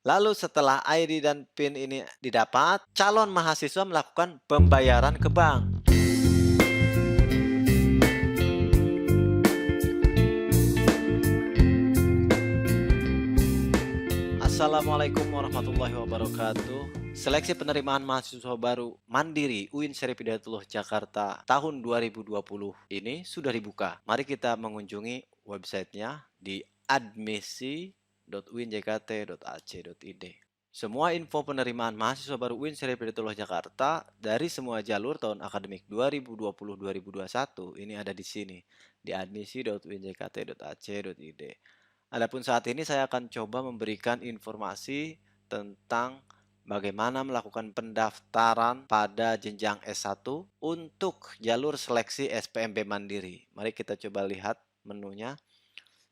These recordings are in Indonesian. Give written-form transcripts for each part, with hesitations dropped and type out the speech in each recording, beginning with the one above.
Lalu setelah ID dan PIN ini didapat, calon mahasiswa melakukan pembayaran ke bank. Assalamualaikum warahmatullahi wabarakatuh. Seleksi penerimaan mahasiswa baru Mandiri UIN Syarif Hidayatullah Jakarta tahun 2020 ini sudah dibuka. Mari kita mengunjungi websitenya di admisi.uinjkt.ac.id. Semua info penerimaan mahasiswa baru UIN Syarif Hidayatullah Jakarta dari semua jalur tahun akademik 2020-2021 ini ada di sini di admisi.uinjkt.ac.id. Adapun saat ini saya akan coba memberikan informasi tentang bagaimana melakukan pendaftaran pada jenjang S1 untuk jalur seleksi SPMB Mandiri. Mari kita coba lihat menunya.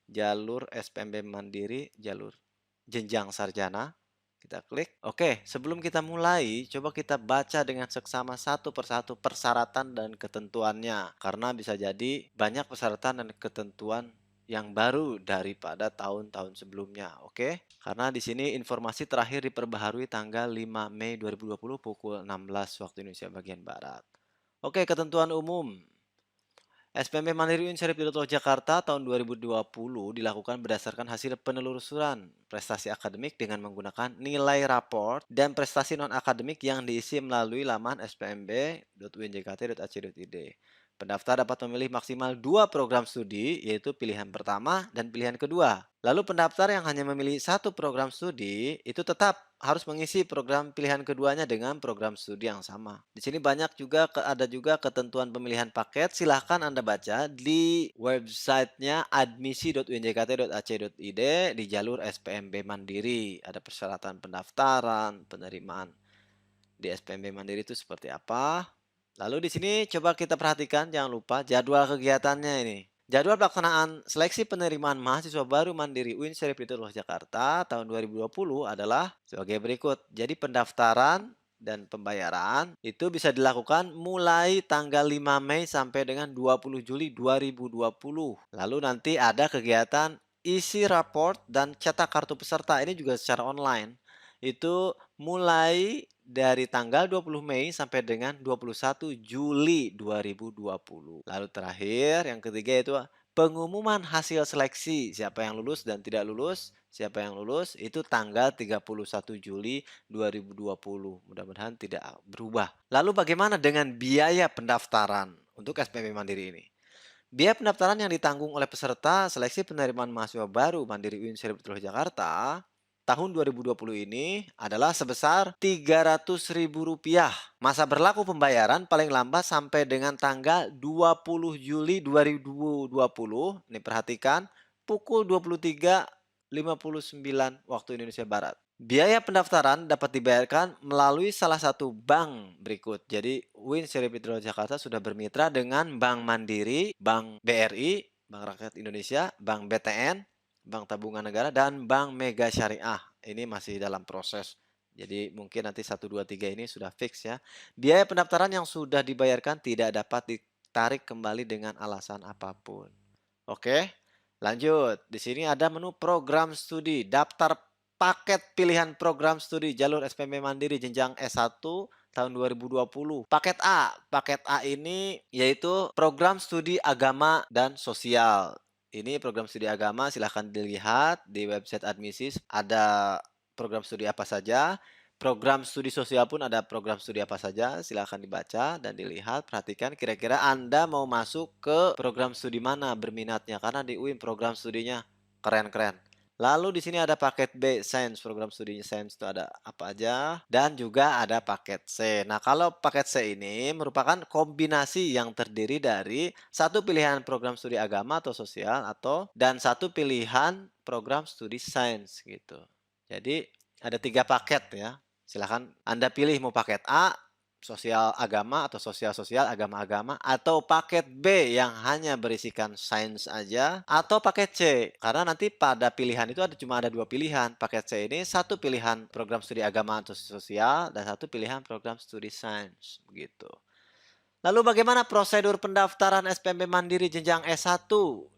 Jalur SPMB Mandiri, jalur jenjang sarjana. Kita klik. Oke, sebelum kita mulai, coba kita baca dengan seksama satu persatu persyaratan dan ketentuannya. Karena bisa jadi banyak persyaratan dan ketentuan yang baru daripada tahun-tahun sebelumnya, oke? Karena di sini informasi terakhir diperbaharui tanggal 5 Mei 2020 pukul 16 waktu Indonesia bagian Barat. Oke, ketentuan umum. SPMB Mandiri UIN Syarif Hidayatullah Jakarta tahun 2020 dilakukan berdasarkan hasil penelusuran prestasi akademik dengan menggunakan nilai raport dan prestasi non-akademik yang diisi melalui laman spmb.uinjkt.ac.id. Pendaftar dapat memilih maksimal 2 program studi, yaitu pilihan pertama dan pilihan kedua. Lalu pendaftar yang hanya memilih satu program studi, itu tetap harus mengisi program pilihan keduanya dengan program studi yang sama. Di sini ada juga ketentuan pemilihan paket. Silahkan Anda baca di websitenya admisi.uinjkt.ac.id di jalur SPMB Mandiri. Ada persyaratan pendaftaran, penerimaan di SPMB Mandiri itu seperti apa. Lalu di sini coba kita perhatikan, jangan lupa jadwal kegiatannya ini. Jadwal pelaksanaan seleksi penerimaan mahasiswa baru Mandiri UIN Syarif Hidayatullah Jakarta tahun 2020 adalah sebagai berikut. Jadi pendaftaran dan pembayaran itu bisa dilakukan mulai tanggal 5 Mei sampai dengan 20 Juli 2020. Lalu nanti ada kegiatan isi raport dan cetak kartu peserta, ini juga secara online. Itu mulai dari tanggal 20 Mei sampai dengan 21 Juli 2020. Lalu terakhir, yang ketiga itu pengumuman hasil seleksi. Siapa yang lulus dan tidak lulus, siapa yang lulus itu tanggal 31 Juli 2020. Mudah-mudahan tidak berubah. Lalu bagaimana dengan biaya pendaftaran untuk SPMB Mandiri ini? Biaya pendaftaran yang ditanggung oleh peserta seleksi penerimaan mahasiswa baru Mandiri UIN Syarif Hidayatullah Jakarta tahun 2020 ini adalah sebesar Rp300.000. Masa berlaku pembayaran paling lambat sampai dengan tanggal 20 Juli 2020. Ini perhatikan, pukul 23.59 waktu Indonesia Barat. Biaya pendaftaran dapat dibayarkan melalui salah satu bank berikut. Jadi UIN Syarif Hidayatullah Jakarta sudah bermitra dengan Bank Mandiri, Bank BRI, Bank Rakyat Indonesia, Bank BTN, Bank Tabungan Negara, dan Bank Mega Syariah. Ini masih dalam proses. Jadi mungkin nanti 1, 2, 3 ini sudah fix ya. Biaya pendaftaran yang sudah dibayarkan tidak dapat ditarik kembali dengan alasan apapun. Oke, lanjut. Di sini ada menu program studi. Daftar paket pilihan program studi jalur SPMB Mandiri jenjang S1 tahun 2020. Paket A. Paket A ini yaitu program studi agama dan sosial. Ini program studi agama, silahkan dilihat di website Admisis. Ada program studi apa saja. Program studi sosial pun ada program studi apa saja. Silahkan dibaca dan dilihat. Perhatikan kira-kira Anda mau masuk ke program studi mana berminatnya. Karena di UIN program studinya keren-keren. Lalu di sini ada paket B, Sains. Program studinya Sains itu ada apa aja. Dan juga ada paket C. Nah, kalau paket C ini merupakan kombinasi yang terdiri dari satu pilihan program studi agama atau sosial dan satu pilihan program studi sains gitu. Jadi ada 3 paket ya. Silahkan Anda pilih mau paket A, sosial agama atau sosial-sosial, agama-agama, atau paket B yang hanya berisikan sains aja, atau paket C. Karena nanti pada pilihan itu cuma ada 2 pilihan. Paket C ini satu pilihan program studi agama atau sosial dan satu pilihan program studi sains begitu. Lalu bagaimana prosedur pendaftaran SPMB Mandiri jenjang S1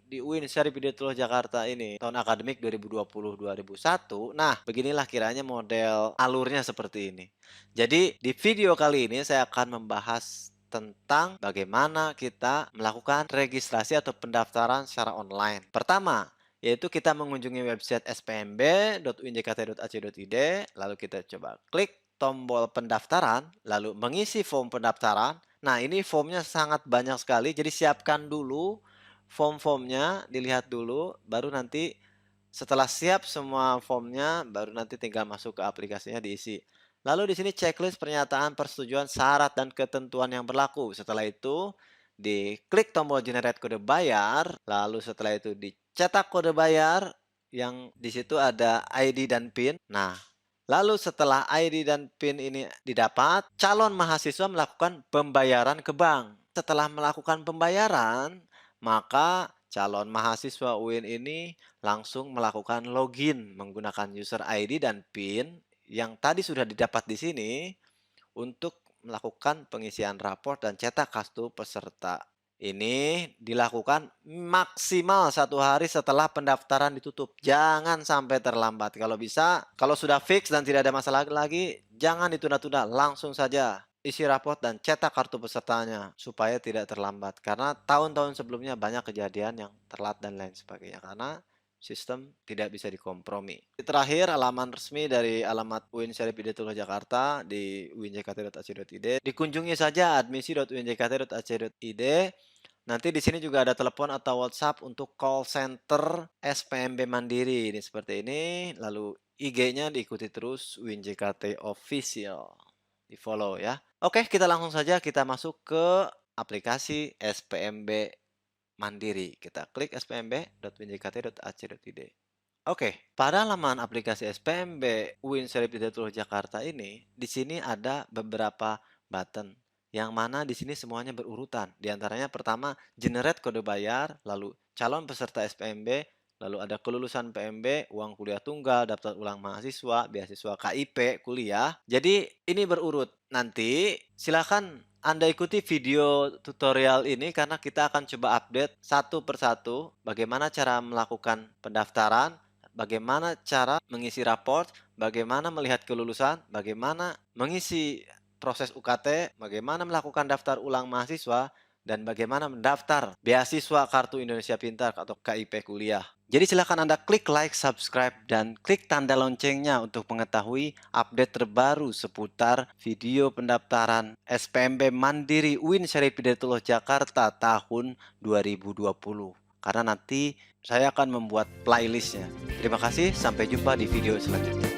di UIN Syarif Hidayatullah Jakarta ini tahun akademik 2020-2001? Nah, beginilah kiranya model alurnya seperti ini. Jadi, di video kali ini saya akan membahas tentang bagaimana kita melakukan registrasi atau pendaftaran secara online. Pertama, yaitu kita mengunjungi website spmb.uinjkt.ac.id, lalu kita coba klik tombol pendaftaran, lalu mengisi form pendaftaran. Nah, ini formnya sangat banyak sekali, jadi siapkan dulu form-formnya, dilihat dulu, baru nanti setelah siap semua formnya, baru nanti tinggal masuk ke aplikasinya diisi. Lalu di sini checklist pernyataan persetujuan syarat dan ketentuan yang berlaku. Setelah itu, diklik tombol generate kode bayar, lalu setelah itu dicetak kode bayar yang di situ ada ID dan PIN. Nah, lalu setelah ID dan PIN ini didapat, calon mahasiswa melakukan pembayaran ke bank. Setelah melakukan pembayaran, maka calon mahasiswa UIN ini langsung melakukan login menggunakan user ID dan PIN yang tadi sudah didapat di sini untuk melakukan pengisian rapor dan cetak kartu peserta. Ini dilakukan maksimal 1 hari setelah pendaftaran ditutup. Jangan sampai terlambat. Kalau bisa, kalau sudah fix dan tidak ada masalah lagi, jangan ditunda-tunda. Langsung saja isi raport dan cetak kartu pesertanya supaya tidak terlambat. Karena tahun-tahun sebelumnya banyak kejadian yang telat dan lain sebagainya. Karena sistem tidak bisa dikompromi. Terakhir, halaman resmi dari alamat UIN Syarif Hidayatullah Jakarta di uinjkt.ac.id. Dikunjungi saja admisi.uinjkt.ac.id. Nanti di sini juga ada telepon atau WhatsApp untuk call center SPMB Mandiri. Ini seperti ini. Lalu IG-nya diikuti terus UIN JKT Official. Di-follow ya. Oke, kita langsung saja kita masuk ke aplikasi SPMB Mandiri. Kita klik spmb.uinjkt.ac.id. Oke, pada halaman aplikasi SPMB UIN Syarif Hidayatullah Jakarta ini, di sini ada beberapa button yang mana di sini semuanya berurutan. Di antaranya pertama generate kode bayar, lalu calon peserta SPMB, lalu ada kelulusan PMB, uang kuliah tunggal, daftar ulang mahasiswa, beasiswa KIP, kuliah. Jadi ini berurut. Nanti silakan Anda ikuti video tutorial ini karena kita akan coba update satu persatu bagaimana cara melakukan pendaftaran, bagaimana cara mengisi raport, bagaimana melihat kelulusan, bagaimana mengisi proses UKT, bagaimana melakukan daftar ulang mahasiswa, dan bagaimana mendaftar beasiswa Kartu Indonesia Pintar atau KIP kuliah. Jadi silakan Anda klik like, subscribe, dan klik tanda loncengnya untuk mengetahui update terbaru seputar video pendaftaran SPMB Mandiri UIN Syarif Hidayatullah Jakarta tahun 2020. Karena nanti saya akan membuat playlistnya. Terima kasih, sampai jumpa di video selanjutnya.